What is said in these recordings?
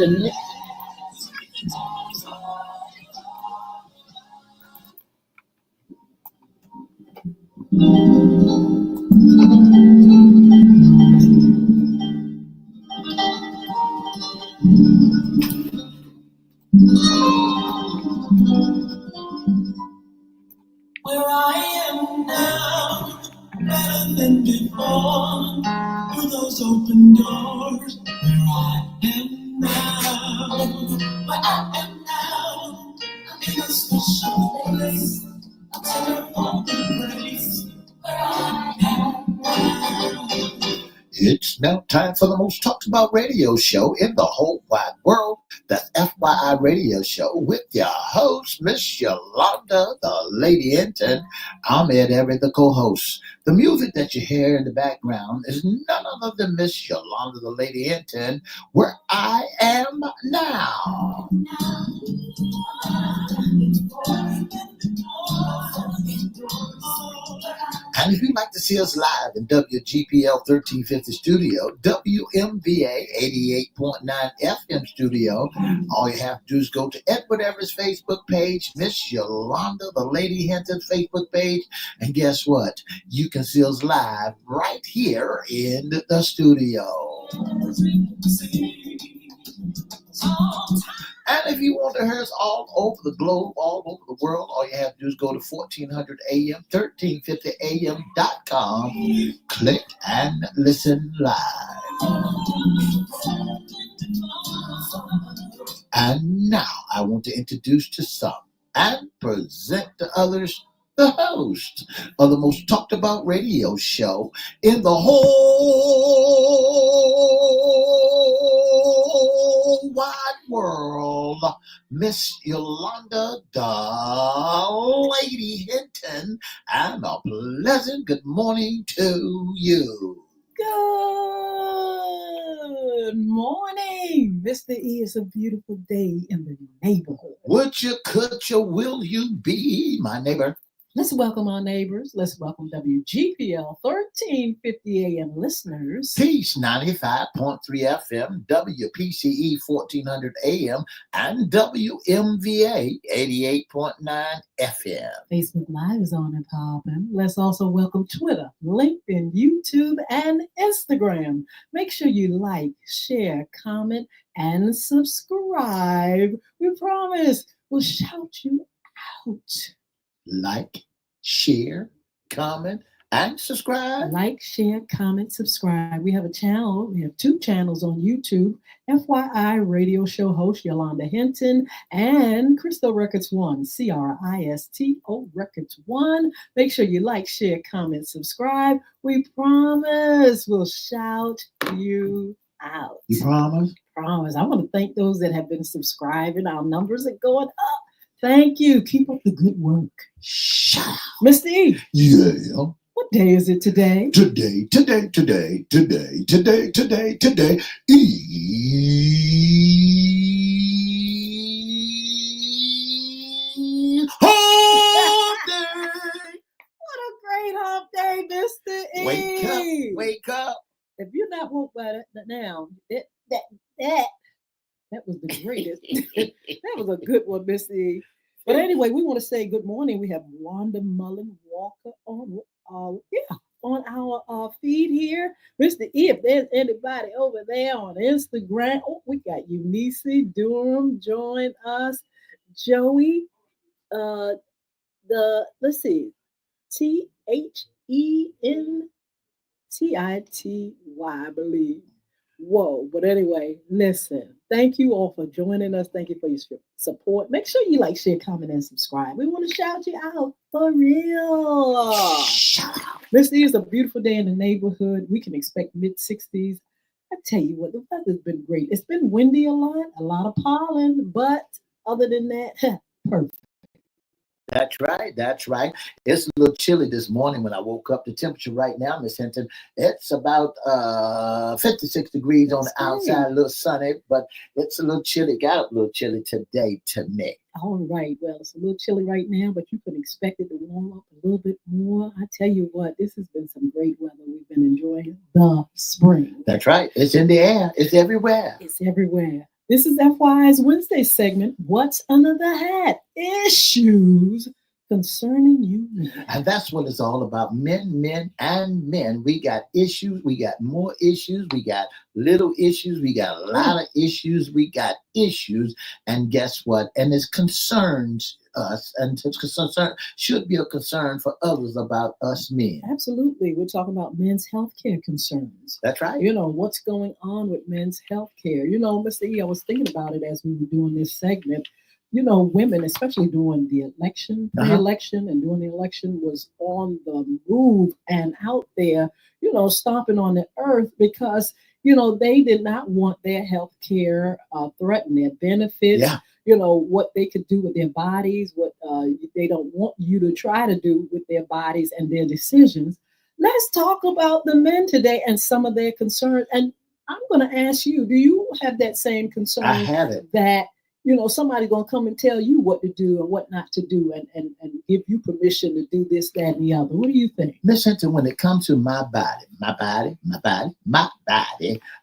Connect. Where I am now, better than before, through those open doors. Where I am now, where I am now, in a special place, a terrible embrace. Where I am now. It's now time for the most talked about radio show in the whole wide world. That's FYI Radio Show with your host, Miss Yolanda, the Lady Hinton. I'm Ed Everett, the co-host. The music that you hear in the background is none other than Miss Yolanda, the Lady Hinton, where I am now. And if you'd like to see us live in WGPL 1350 studio, WMVA 88.9 FM studio, all you have to do is go to Edward Everett's Facebook page, Miss Yolanda, the Lady Hinton Facebook page, and guess what? You can see us live right here in the studio. And if you want to hear us all over the globe, all over the world, all you have to do is go to 1400 AM, 1350am.com, click and listen live. And now I want to introduce to some and present to others the host of the most talked about radio show in the whole wide world, Miss Yolanda, the Lady Hinton, and a pleasant good morning to you. Good morning. Mr. E, is a beautiful day in the neighborhood. Would you, could you, will you be my neighbor? Let's welcome our neighbors. Let's welcome WGPL 1350 AM listeners. Peace 95.3 FM, WPCE 1400 AM, and WMVA 88.9 FM. Facebook Live is on and popping. Let's also welcome Twitter, LinkedIn, YouTube, and Instagram. Make sure you like, share, comment, and subscribe. We promise we'll shout you out. Like, share, comment, and subscribe. Like, share, comment, subscribe. We have a channel. We have 2 channels on YouTube. FYI Radio Show host Yolanda Hinton and Cristo Records 1, CRISTO Records 1. Make sure you like, share, comment, subscribe. We promise we'll shout you out. You promise? Promise. I want to thank those that have been subscribing. Our numbers are going up. Thank you. Keep up the good work. Shout out. Mr. E. Yeah. What day is it today? Today. Hump day. What a great hump day, Mr. E. Wake up. If you're not woke by that now, that was the greatest. That was a good one, Mr. E. But anyway, we want to say good morning. We have Wanda Mullen Walker on our feed here. Mr. E, if there's anybody over there on Instagram, we got Eunice Durham join us. Joey, let's see, THENTITY, I believe. Whoa, but anyway, listen. Thank you all for joining us. Thank you for your support. Make sure you like, share, comment, and subscribe. We want to shout you out for real. Shout out. This is a beautiful day in the neighborhood. We can expect mid-60s. I tell you what, the weather's been great. It's been windy a lot of pollen, but other than that, perfect. That's right. It's a little chilly this morning when I woke up. The temperature right now, Miss Hinton, it's about 56 degrees on the outside, a little sunny, but it's a little chilly. Got a little chilly today to me. All right. Well, it's a little chilly right now, but you can expect it to warm up a little bit more. I tell you what, this has been some great weather. We've been enjoying the spring. That's right. It's in the air. It's everywhere. It's everywhere. This is FYI's Wednesday segment, What's Under the Hat? Issues concerning you men. And that's what it's all about. Men, and men. We got issues. We got more issues. We got little issues. We got a lot of issues. We got issues. And guess what? And it concerns us, and it's concern should be a concern for others about us men. Absolutely. We're talking about men's health care concerns. That's right. You know, what's going on with men's health care. You know, Mr. E, I was thinking about it as we were doing this segment. You know, women, especially during the election, pre-election and during the election, was on the move and out there, you know, stomping on the earth because, you know, they did not want their health care threatened, their benefits, you know, what they could do with their bodies, what they don't want you to try to do with their bodies and their decisions. Let's talk about the men today and some of their concerns. And I'm going to ask you, do you have that same concern? I have it. That, you know, somebody's going to come and tell you what to do and what not to do and give you permission to do this, that, and the other. What do you think? Miss Hinton, when it comes to my body,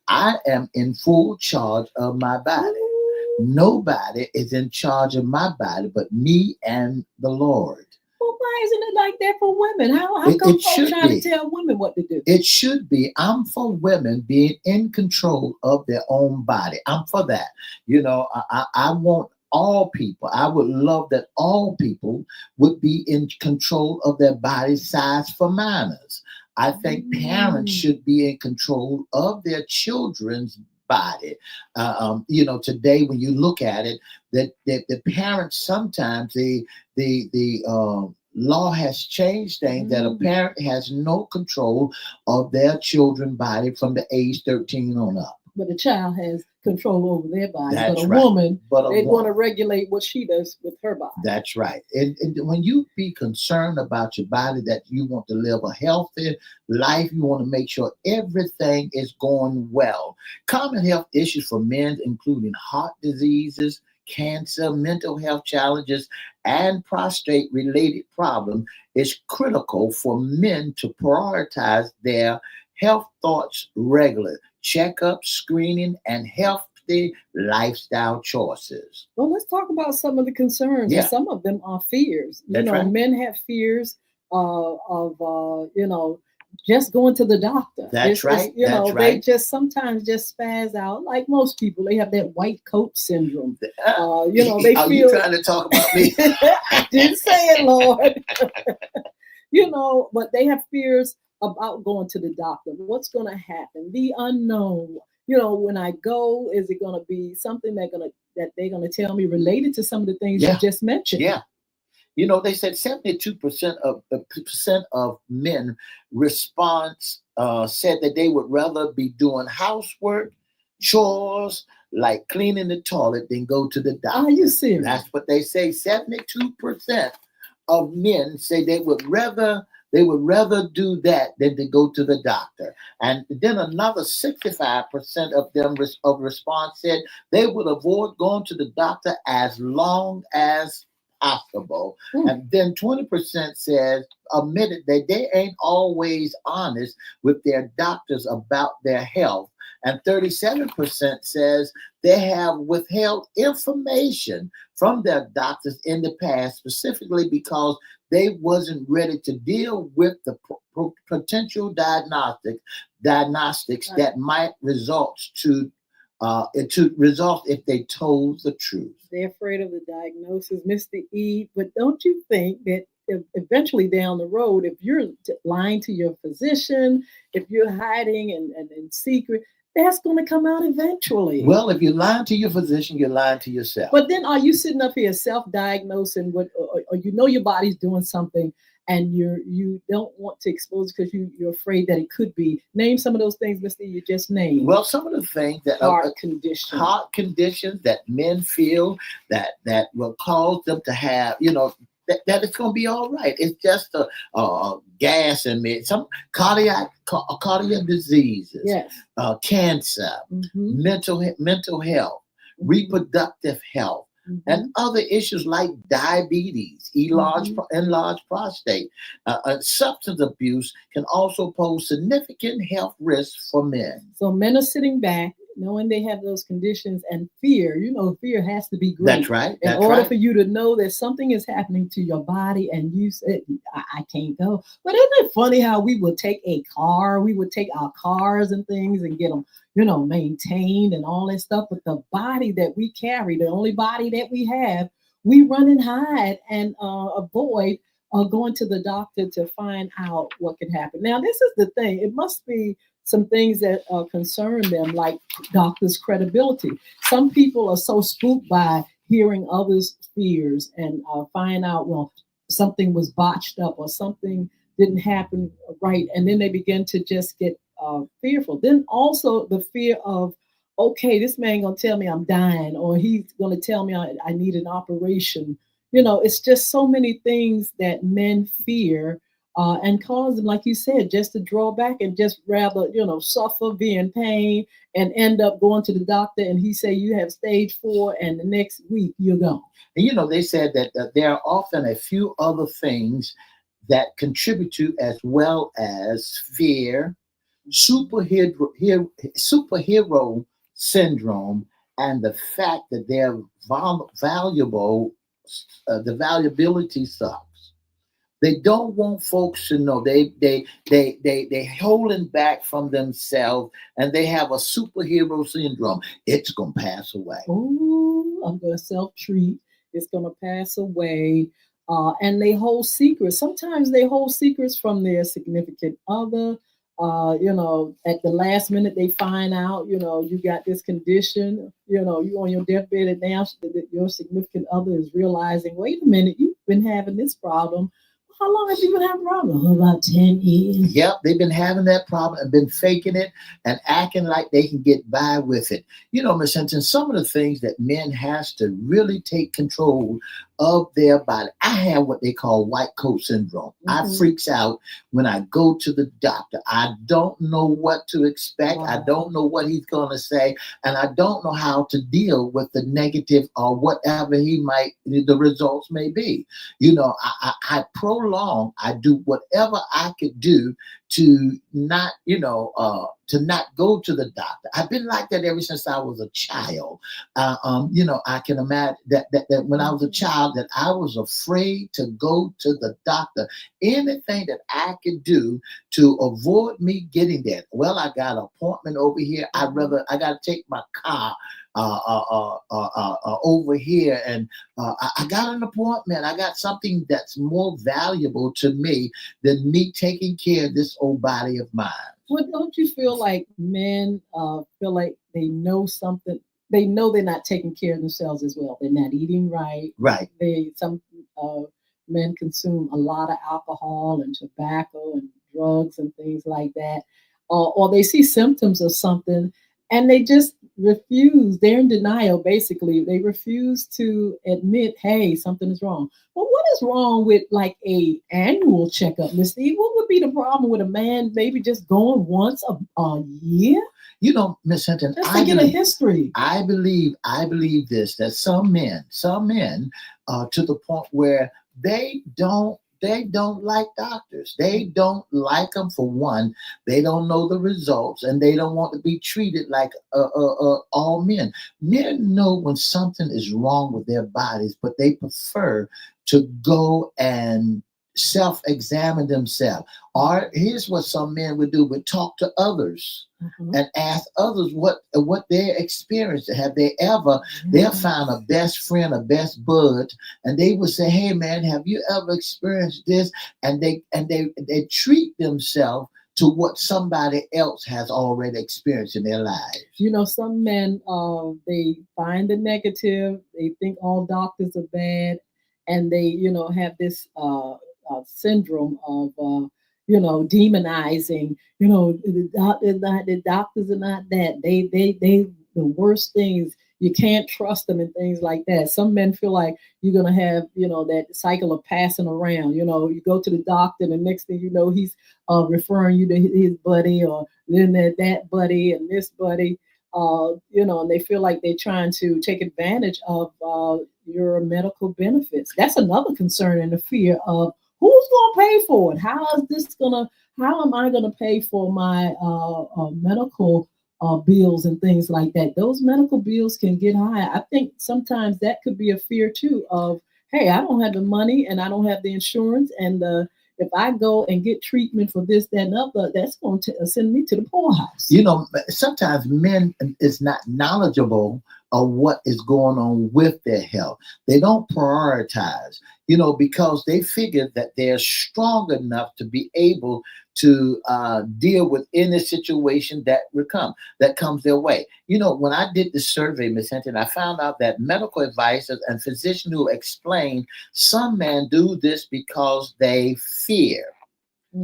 I am in full charge of my body. Nobody is in charge of my body but me and the Lord. Well, why isn't it like that for women? How come folks trying to tell women what to do? It should be. I'm for women being in control of their own body. I'm for that. You know, I want all people. I would love that all people would be in control of their body size for minors. I think parents should be in control of their children's body. You know, today when you look at it, that the parents sometimes the law has changed things that a parent has no control of their children's body from the age 13 on up. But a child has control over their body. That's but right. Woman, they woman. want to regulate what she does with her body. That's right. And when you be concerned about your body, that you want to live a healthy life, you want to make sure everything is going well. Common health issues for men, including heart diseases, cancer, mental health challenges, and prostate-related problems, is critical for men to prioritize their health thoughts regularly. Checkup, screening, and healthy lifestyle choices. Well, let's talk about some of the concerns. Yeah. And some of them are fears. That's you know, right. Men have fears of you know, just going to the doctor. That's right. You know, That's right. they just sometimes just spaz out. Like most people, they have that white coat syndrome. You know, they Are feel. you trying to talk about me? I didn't say it, Lord. You know, but they have fears about going to the doctor. What's going to happen? The unknown. You know, when I go, is it going to be something that they're going to tell me related to some of the things you just mentioned? Yeah. You know, they said 72% of men response said that they would rather be doing housework, chores, like cleaning the toilet than go to the doctor. Are you serious? That's what they say. 72% of men say they would rather do that than to go to the doctor. And then another 65% of them of response said they would avoid going to the doctor as long as possible. And then 20% says admitted that they ain't always honest with their doctors about their health. And 37% says they have withheld information from their doctors in the past, specifically because they wasn't ready to deal with the potential diagnostics that might result if they told the truth. They're afraid of the diagnosis, Mr. E. But don't you think that eventually down the road, if you're lying to your physician, if you're hiding and in secret, that's going to come out eventually. Well, if you're lying to your physician, you're lying to yourself. But then are you sitting up here self-diagnosing or you know your body's doing something and you don't want to expose it because you're afraid that it could be? Name some of those things, Mr. You just named. Well, some of the things that heart conditions that men feel that will cause them to have, you know, that it's going to be all right. It's just a gas in me. Some cardiac diseases, cancer, mental health, reproductive health, and other issues like diabetes, enlarged prostate. Substance abuse can also pose significant health risks for men. So men are sitting back, knowing they have those conditions and fear, fear has to be great. That's right. In That's order right. for you to know that something is happening to your body and you said, I can't go. But isn't it funny how we would take our cars and things and get them, maintained and all that stuff. But the body that we carry, the only body that we have, we run and hide and avoid going to the doctor to find out what could happen. Now, this is the thing. It must be some things that concern them, like doctors' credibility. Some people are so spooked by hearing others' fears and find out, well, something was botched up or something didn't happen right. And then they begin to just get fearful. Then also the fear of, okay, this man gonna tell me I'm dying, or he's gonna tell me I need an operation. It's just so many things that men fear and cause them, like you said, just to draw back and just rather, suffer, be in pain, and end up going to the doctor and he say you have stage 4, and the next week you're gone. And they said that there are often a few other things that contribute to, as well as fear, superhero syndrome, and the fact that they're valuable, the valuability sucks. They don't want folks to know. They holding back from themselves, and they have a superhero syndrome. It's gonna pass away. Oh, I'm gonna self-treat. It's gonna pass away. And they hold secrets. Sometimes they hold secrets from their significant other. At the last minute they find out, you got this condition, you on your deathbed, and now your significant other is realizing, wait a minute, you've been having this problem. How long have you been having a problem? About 10 years. Yep, they've been having that problem and been faking it and acting like they can get by with it. Miss Hinton, some of the things that men has to really take control of their body. I have what they call white coat syndrome. I freaks out when I go to the doctor. I don't know what to expect. Wow. I don't know what he's going to say. And I don't know how to deal with the negative or whatever the results may be. I prolong, I do whatever I could do to not, to not go to the doctor. I've been like that ever since I was a child. I can imagine that when I was a child, that I was afraid to go to the doctor. Anything that I could do to avoid me getting there. Well, I got an appointment over here. I got to take my car over here, and I got an appointment. I got something that's more valuable to me than me taking care of this old body of mine. Well, don't you feel like men feel like they know something? They know they're not taking care of themselves as well. They're not eating right. Right. Some men consume a lot of alcohol and tobacco and drugs and things like that, or they see symptoms of something and they just refuse. They're in denial. Basically, they refuse to admit, hey, something is wrong. Well, what is wrong with like a annual checkup, Miss Steve? What would be the problem with a man maybe just going once a year? Miss Hinton, Just to get a history. I believe this, that some men, to the point where they don't like doctors. They don't like them, for one. They don't know the results, and they don't want to be treated like all men. Men know when something is wrong with their bodies, but they prefer to go and self-examine themselves. Or here's what some men would do: would talk to others and ask others what their experience. Have they ever? They'll find a best friend, a best bud, and they would say, "Hey, man, have you ever experienced this?" And they treat themselves to what somebody else has already experienced in their lives. Some men they find the negative. They think all doctors are bad, and they have this syndrome of demonizing. The doctors are not that. They the worst things. You can't trust them and things like that. Some men feel like you're gonna have that cycle of passing around. You go to the doctor, and the next thing you know, he's referring you to his buddy, or then that buddy and this buddy. And they feel like they're trying to take advantage of your medical benefits. That's another concern and the fear of who's going to pay for it. How am I going to pay for my medical bills and things like that. Those medical bills can get high. I think sometimes that could be a fear too of, hey, I don't have the money and I don't have the insurance, and if I go and get treatment for this, that, and other, that's going to send me to the poorhouse. Sometimes men is not knowledgeable of what is going on with their health. They don't prioritize, because they figure that they're strong enough to be able to deal with any situation that comes their way. When I did the survey, Miss Hinton, I found out that medical advisors and physicians who explain some men do this because they fear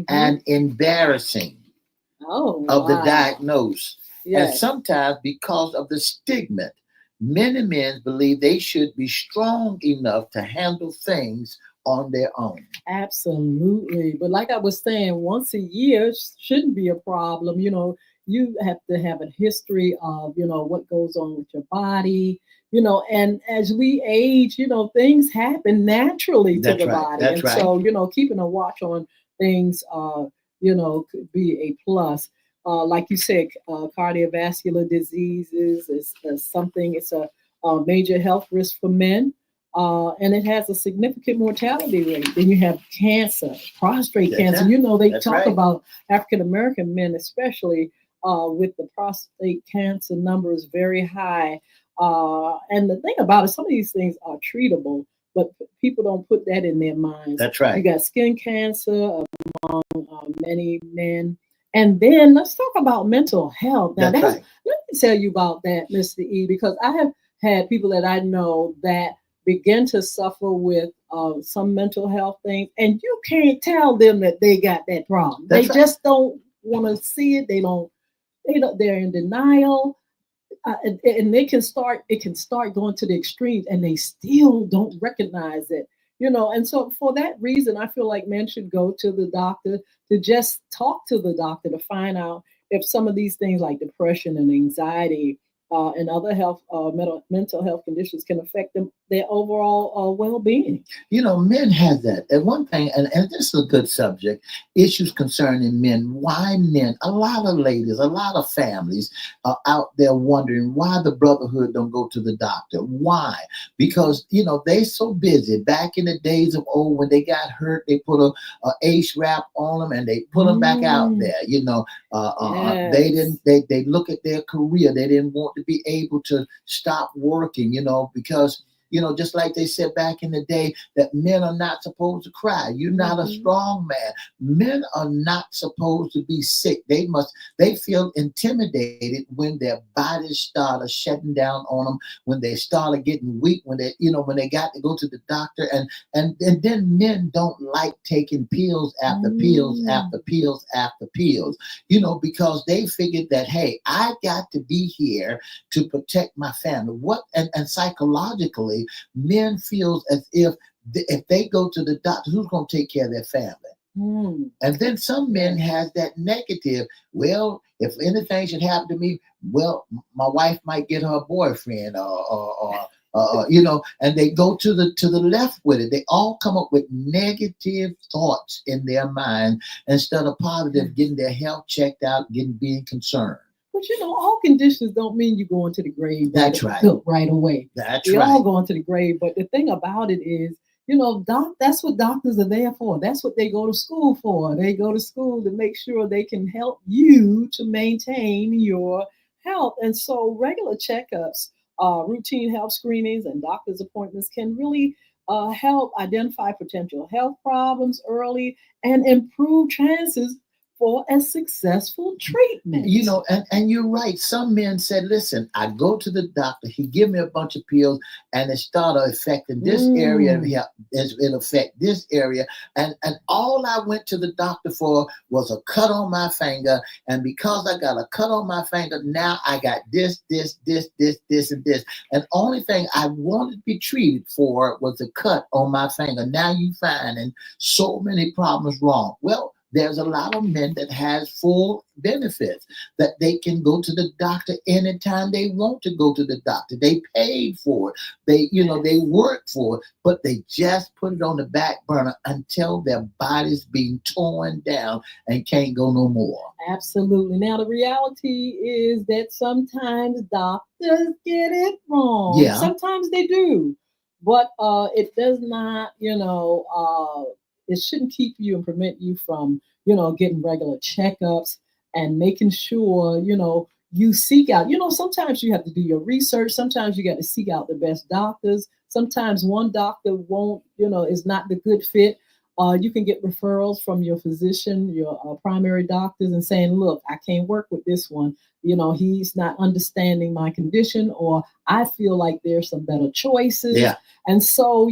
and embarrassing of the diagnosis, and sometimes because of the stigma. Many men believe they should be strong enough to handle things on their own. Absolutely. But like I was saying, once a year shouldn't be a problem. You have to have a history of, what goes on with your body, and as we age, things happen naturally to the body. That's and so, keeping a watch on things, could be a plus. Like you said, cardiovascular diseases is something, it's a major health risk for men. And it has a significant mortality rate. Then you have cancer, prostate cancer. They talk about African American men, especially with the prostate cancer number is very high. And the thing about it, some of these things are treatable, but people don't put that in their minds. That's right. You got skin cancer among many men. And then let's talk about mental health. Now, let me tell you about that, Mr. E, because I have had people that I know that begin to suffer with some mental health things, and you can't tell them that they got that problem. They just don't want to see it. They're in denial. And it can start going to the extremes, and they still don't recognize it. And so for that reason, I feel like men should go to the doctor, to just talk to the doctor, to find out if some of these things like depression and anxiety and other mental health conditions can affect their overall well-being. Men have that. And one thing, and this is a good subject, issues concerning men. Why men? A lot of ladies, a lot of families are out there wondering why the brotherhood don't go to the doctor. Why? Because, they so busy. Back in the days of old, when they got hurt, they put a ace wrap on them and they put them back out there. They look at their career. They didn't want to be able to stop working, because just like they said back in the day, that men are not supposed to cry. You're not a strong man. Men are not supposed to be sick. They feel intimidated when their bodies started shutting down on them, when they started getting weak, when they got to go to the doctor, and then men don't like taking pills after pills after pills after pills, because they figured that, hey, I got to be here to protect my family. And psychologically, men feel as if they go to the doctor, who's going to take care of their family? And then some men has that negative, well, if anything should happen to me, well, my wife might get her boyfriend or and they go to the left with it. They all come up with negative thoughts in their mind instead of positive, getting their health checked out, being concerned. But all conditions don't mean you're going to the grave. That's right. Right away. We're all going to the grave. But the thing about it is, that's what doctors are there for. That's what they go to school for. They go to school to make sure they can help you to maintain your health. And so regular checkups, routine health screenings, and doctor's appointments can really help identify potential health problems early and improve chances for a successful treatment. And you're right. Some men said, listen, I go to the doctor, he give me a bunch of pills, and it started affecting this area, it affect this area. And all I went to the doctor for was a cut on my finger. And because I got a cut on my finger, now I got this, and this. And only thing I wanted to be treated for was a cut on my finger. Now you finding so many problems wrong. Well, there's a lot of men that has full benefits, that they can go to the doctor anytime they want to go to the doctor. They paid for it. They work for it, but they just put it on the back burner until their body's being torn down and can't go no more. Absolutely. Now, the reality is that sometimes doctors get it wrong. Yeah. Sometimes they do. But it does not, it shouldn't keep you and prevent you from, getting regular checkups and making sure, you seek out. Sometimes you have to do your research. Sometimes you got to seek out the best doctors. Sometimes one doctor won't, is not the good fit. You can get referrals from your physician, your primary doctors, and saying, look, I can't work with this one. He's not understanding my condition, or I feel like there's some better choices. Yeah. And so,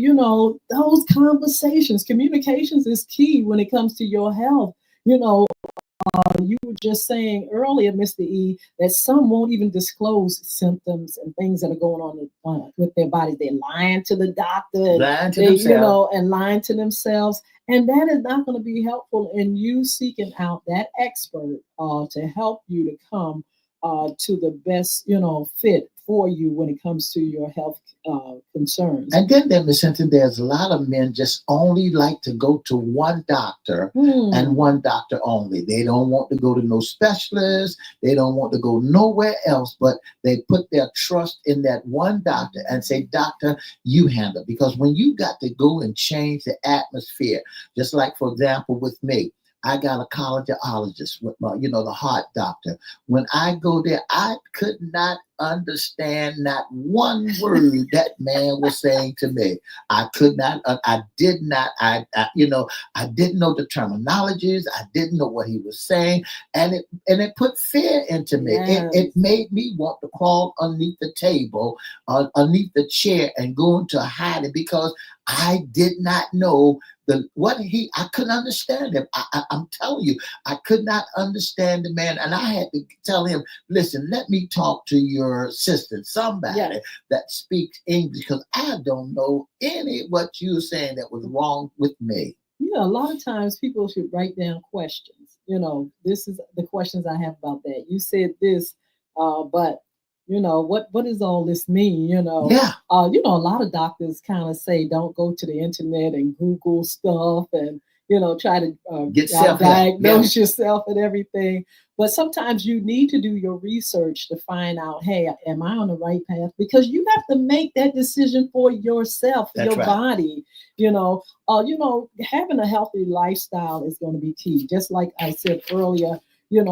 those conversations, communications is key when it comes to your health. You were just saying earlier, Mr. E, that some won't even disclose symptoms and things that are going on with their bodies. They're lying to the doctor, and lying to themselves. And that is not going to be helpful in you seeking out that expert to help you to come to the best, fit for you when it comes to your health concerns. And then, Ms. Hinton, there's a lot of men just only like to go to one doctor and one doctor only. They don't want to go to no specialist. They don't want to go nowhere else, but they put their trust in that one doctor and say, doctor, you handle it. Because when you got to go and change the atmosphere, just like, for example, with me, I got a cardiologist with my, the heart doctor. When I go there, I could not understand not one word that man was saying to me. I could not, I didn't know the terminologies. I didn't know what he was saying. And it put fear into me. Yes. It made me want to crawl underneath the table, underneath the chair, and go into hiding because I did not know I couldn't understand him. I'm telling you, I could not understand the man. And I had to tell him, listen, let me talk to your assistant, somebody that speaks English, because I don't know what you were saying that was wrong with me. A lot of times people should write down questions. This is the questions I have about that. You said this, but what does all this mean? A lot of doctors kind of say don't go to the internet and Google stuff and try to diagnose yourself and everything. But sometimes you need to do your research to find out, hey, am I on the right path? Because you have to make that decision for yourself, for your body. Having a healthy lifestyle is going to be key. Just like I said earlier,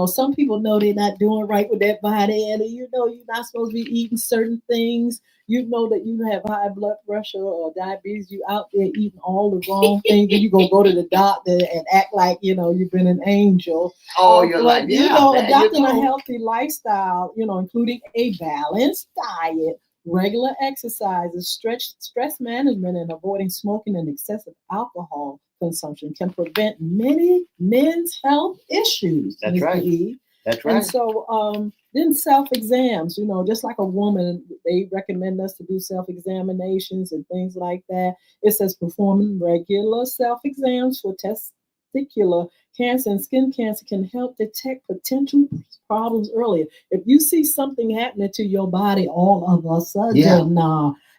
some people know they're not doing right with their body, and you're not supposed to be eating certain things. That you have high blood pressure or diabetes. You out there eating all the wrong things, and you go to the doctor and act like you've been an angel. Adopting a healthy lifestyle, including a balanced diet, regular exercises, stress management, and avoiding smoking and excessive alcohol consumption can prevent many men's health issues. That's right. That's right. And so then self-exams, just like a woman, they recommend us to do self-examinations and things like that. It says performing regular self-exams for testicular cancer and skin cancer can help detect potential problems earlier. If you see something happening to your body all of a sudden,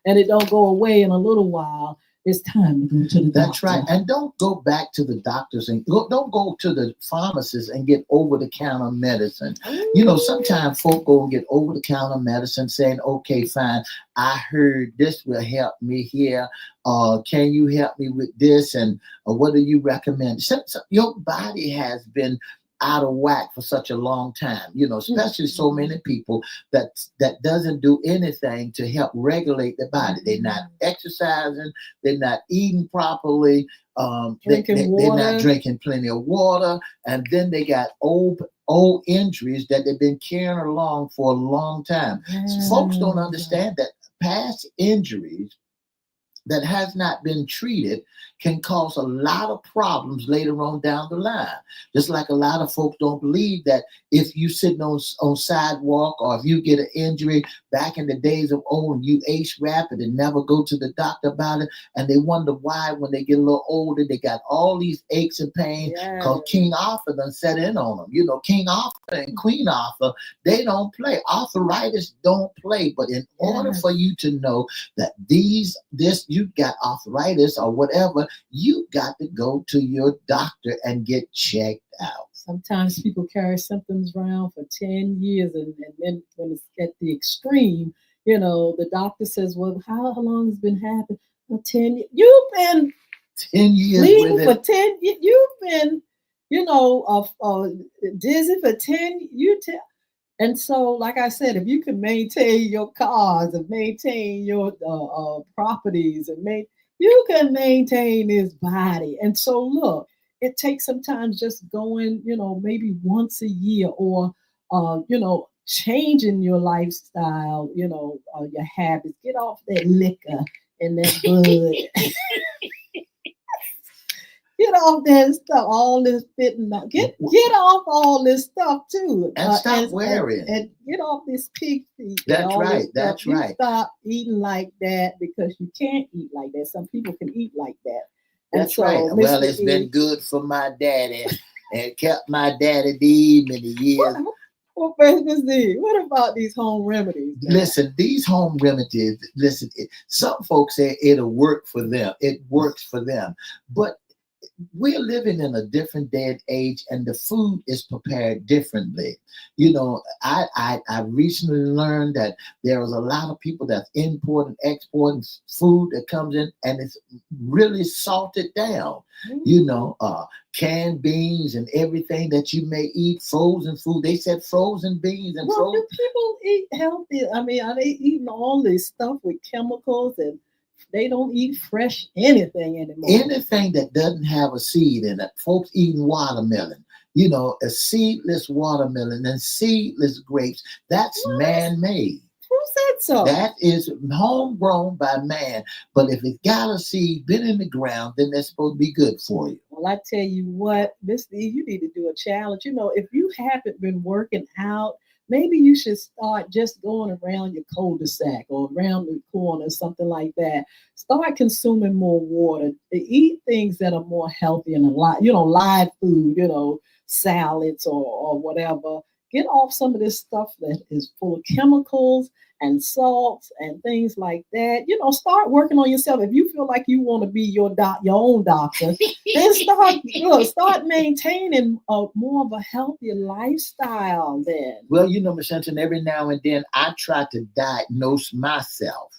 and it don't go away in a little while, it's time to go to the doctor. That's right. And don't go back to the doctors and don't go to the pharmacist and get over-the-counter medicine. Sometimes folk go and get over-the-counter medicine saying, okay, fine, I heard this will help me here. Can you help me with this? And what do you recommend? Your body has been out of whack for such a long time, especially so many people that doesn't do anything to help regulate the body. They're not exercising, they're not eating properly, they're not drinking plenty of water, and then they got old injuries that they've been carrying along for a long time. So folks don't understand that past injuries that has not been treated can cause a lot of problems later on down the line. Just like a lot of folks don't believe that if you sitting on sidewalk, or if you get an injury back in the days of old and you ace rapid and never go to the doctor about it, and they wonder why when they get a little older they got all these aches and pains because King Arthur done set in on them. You know, King Arthur and Queen Arthur, they don't play. Arthritis don't play. But in order for you to know that you got arthritis or whatever, you got to go to your doctor and get checked out. Sometimes people carry symptoms around for 10 years, and then when it's at the extreme, the doctor says, well, how long has been happening? Well, 10 years. You've been 10 years bleeding for 10 years. You've been, dizzy for 10 years. And so, like I said, if you can maintain your cars and maintain your properties, you can maintain this body. And so, look, it takes sometimes just going, maybe once a year, or, changing your lifestyle, your habits. Get off that liquor and that bud. Get off that stuff, all this fitting up. Get off all this stuff too. And stop wearing. And get off this pig feet. That's right. That's you right. Stop eating like that, because you can't eat like that. Some people can eat like that. That's right. Well, it's been good for my daddy and kept my daddy deep many years. Well, Miss D, what about these home remedies? Listen, these home remedies, some folks say it'll work for them. It works for them. But we're living in a different day and age, and the food is prepared differently. I recently learned that there is a lot of people that's importing, exporting food that comes in, and it's really salted down. Canned beans and everything that you may eat, frozen food. They said frozen beans and frozen. Do people eat healthy? I mean, are they eating all this stuff with chemicals, and they don't eat fresh anything anymore? Anything that doesn't have a seed in it. Folks eating watermelon. A seedless watermelon and seedless grapes. That's man-made. Who said so? That is homegrown by man. But if it's got a seed, been in the ground, then that's supposed to be good for you. Well, I tell you what, Miss E, you need to do a challenge. If you haven't been working out, maybe you should start just going around your cul-de-sac or around the corner, something like that. Start consuming more water. Eat things that are more healthy and live food, salads or whatever. Get off some of this stuff that is full of chemicals and salts and things like that. Start working on yourself. If you feel like you want to be your own doctor, then start maintaining more of a healthier lifestyle then. Well, Ms. Hinton, every now and then I try to diagnose myself.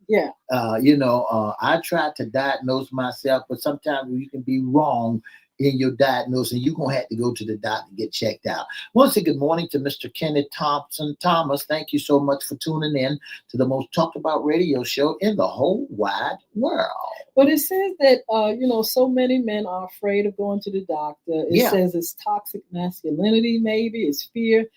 Yeah. I try to diagnose myself, but sometimes you can be wrong in your diagnosis, and you're going to have to go to the doctor and get checked out. Once again, good morning to Mr. Kenneth Thomas. Thank you so much for tuning in to the most talked about radio show in the whole wide world. But it says that, so many men are afraid of going to the doctor. It says it's toxic masculinity, maybe. It's fear,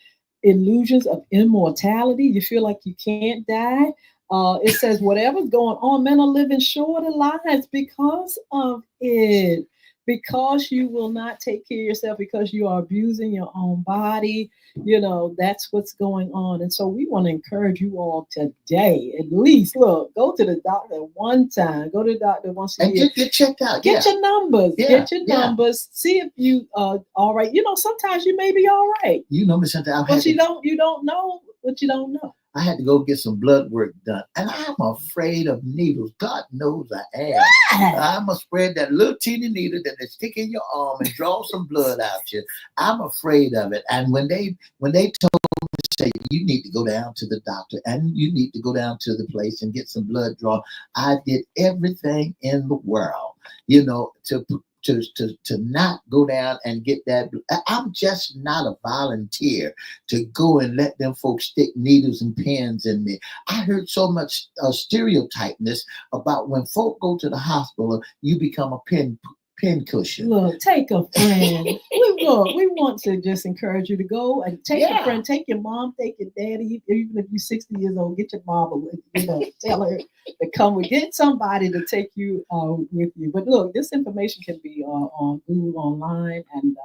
illusions of immortality. You feel like you can't die. It says whatever's going on, men are living shorter lives because of it. Because you will not take care of yourself, because you are abusing your own body, that's what's going on. And so we want to encourage you all today, at least, go to the doctor one time, go to the doctor once a year. And get checked out. Get your numbers, numbers, see if you are all right. Sometimes you may be all right. Miss Hunter, you don't know what you don't know. I had to go get some blood work done. And I'm afraid of needles. God knows I am. I'm afraid that little teeny needle that they stick in your arm and draw some blood out you. I'm afraid of it. And when they told me to say, you need to go down to the doctor and you need to go down to the place and get some blood drawn, I did everything in the world, to not go down and get that. I'm just not a volunteer to go and let them folks stick needles and pins in me. I heard so much stereotypeness about when folk go to the hospital, you become a pincushion. Look, take a friend. We want to just encourage you to go and take a friend, take your mom, take your daddy, even if you're 60 years old, get your mama with you, tell her to come with, get somebody to take you with you. But look, this information can be on Google online, and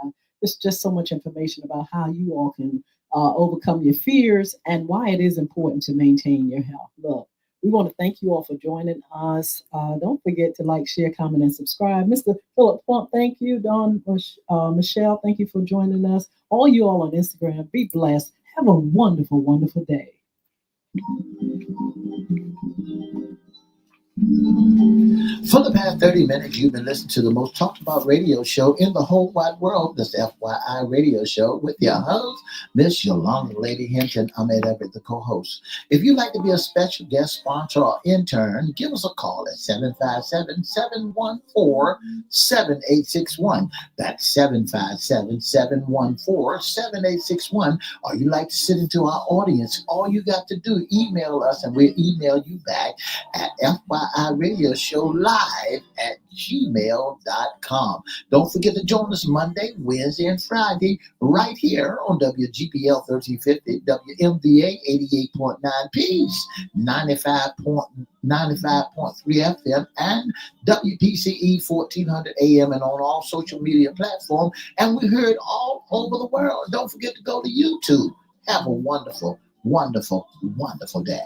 there's just so much information about how you all can overcome your fears and why it is important to maintain your health. Look, we want to thank you all for joining us. Don't forget to like, share, comment, and subscribe. Mr. Philip Plump, thank you. Dawn, Michelle, thank you for joining us. All you all on Instagram, be blessed. Have a wonderful, wonderful day. For the past 30 minutes, you've been listening to the most talked about radio show in the whole wide world, this FYI radio show with your host, Miss Yolanda Lady Hinton. I'm Everette, the co-host. If you'd like to be a special guest sponsor or intern, give us a call at 757-714-7861. That's 757-714-7861. Or you'd like to sit into our audience, all you got to do, email us and we'll email you back at FYIRadioshow@gmail.com. Don't forget to join us Monday, Wednesday, and Friday right here on WGPL 1350, WMVA 88.9 Peace, 95.3 FM, and WPCE 1400 AM, and on all social media platforms. And we heard all over the world. Don't forget to go to YouTube. Have a wonderful, wonderful, wonderful day.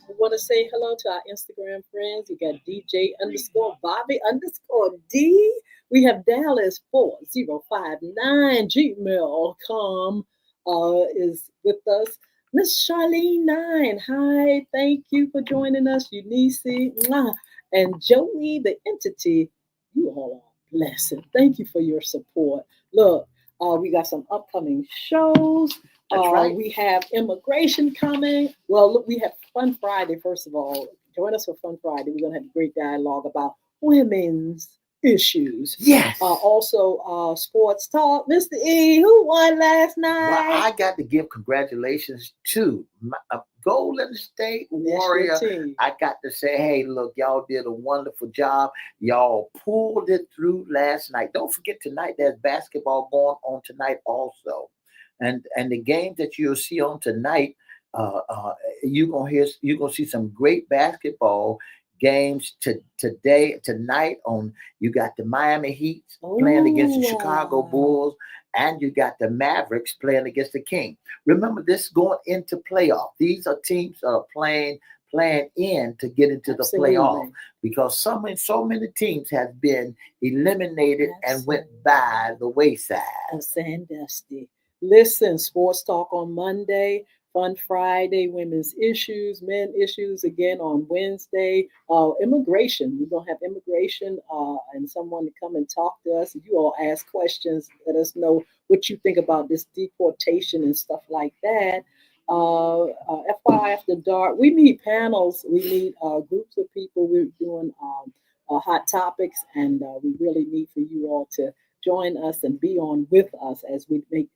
We want to say hello to our Instagram friends. We got DJ_Bobby_D. We have Dallas 4059 gmail.com is with us. Miss Charlene 9. Hi, thank you for joining us. Eunice, and Joey, the entity. You all are blessed. Thank you for your support. Look, we got some upcoming shows. Right. We have immigration coming. Well, look, we have Fun Friday, first of all. Join us for Fun Friday. We're going to have a great dialogue about women's issues. Yes. Also, sports talk. Mr. E, who won last night? Well, I got to give congratulations to my Golden State Warrior. I got to say, hey, look, y'all did a wonderful job. Y'all pulled it through last night. Don't forget tonight, there's basketball going on tonight also. And the game that you'll see on tonight, you're gonna see some great basketball games tonight. On you got the Miami Heat playing against the Chicago Bulls, and you got the Mavericks playing against the Kings. Remember, this going into playoff. These are teams that are playing in to get into the playoff, because so many teams have been eliminated and went by the wayside. Sandusky. Listen, sports talk on Monday, Fun Friday, women's issues, men issues again on Wednesday. Immigration, we're going to have immigration and someone to come and talk to us. If you all ask questions, let us know what you think about this deportation and stuff like that. FYI After Dark, we need panels, we need groups of people. We're doing hot topics, and we really need for you all to join us and be on with us as we make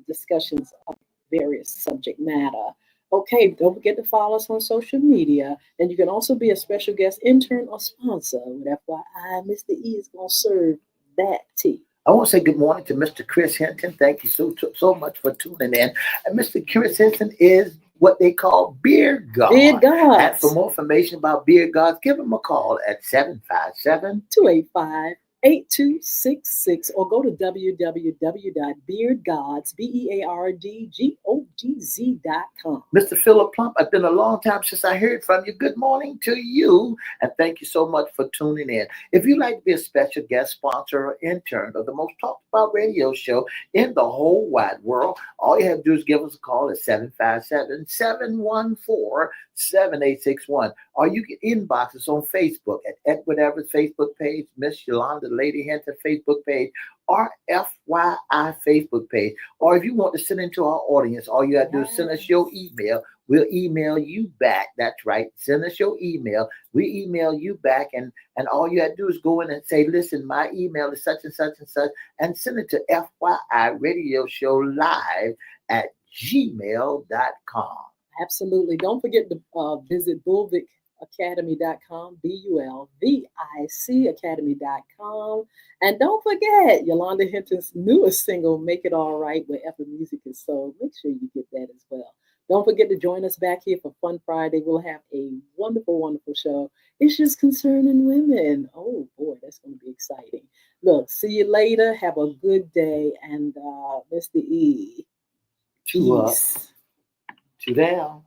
discussions of various subject matter. Okay, don't forget to follow us on social media. And you can also be a special guest intern or sponsor with FYI. Mr. E is going to serve that tea. I want to say good morning to Mr. Chris Hinton. Thank you so much for tuning in. And Mr. Chris Hinton is what they call Beard God. Beard Gods. And for more information about Beard Gods, give him a call at 757-285-8266 or go to www.beardgods.com. Mr. Philip Plump, it's been a long time since I heard from you. Good morning to you, and thank you so much for tuning in. If you'd like to be a special guest sponsor or intern of the most talked about radio show in the whole wide world, all you have to do is give us a call at 757-714-7861. Or you can inbox us on Facebook at Edward Everett's Facebook page, Miss Yolanda Lady Hinton Facebook page, or FYI Facebook page. Or if you want to send into our audience, all you got to do is send us your email. We'll email you back. That's right. Send us your email. We email you back, and all you got to do is go in and say, listen, my email is such and such and such, and send it to FYI Radio Show Live at gmail.com. Absolutely. Don't forget to visit Bulvic Academy.com, BULVIC Academy.com. And don't forget Yolanda Hinton's newest single, Make It All Right, wherever music is sold. Make sure you get that as well. Don't forget to join us back here for Fun Friday. We'll have a wonderful, wonderful show. Issues concerning women. Oh boy, that's going to be exciting. Look, see you later. Have a good day. And Mr. E, Two up, peace. two down.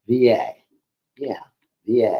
VA. Yeah, VA.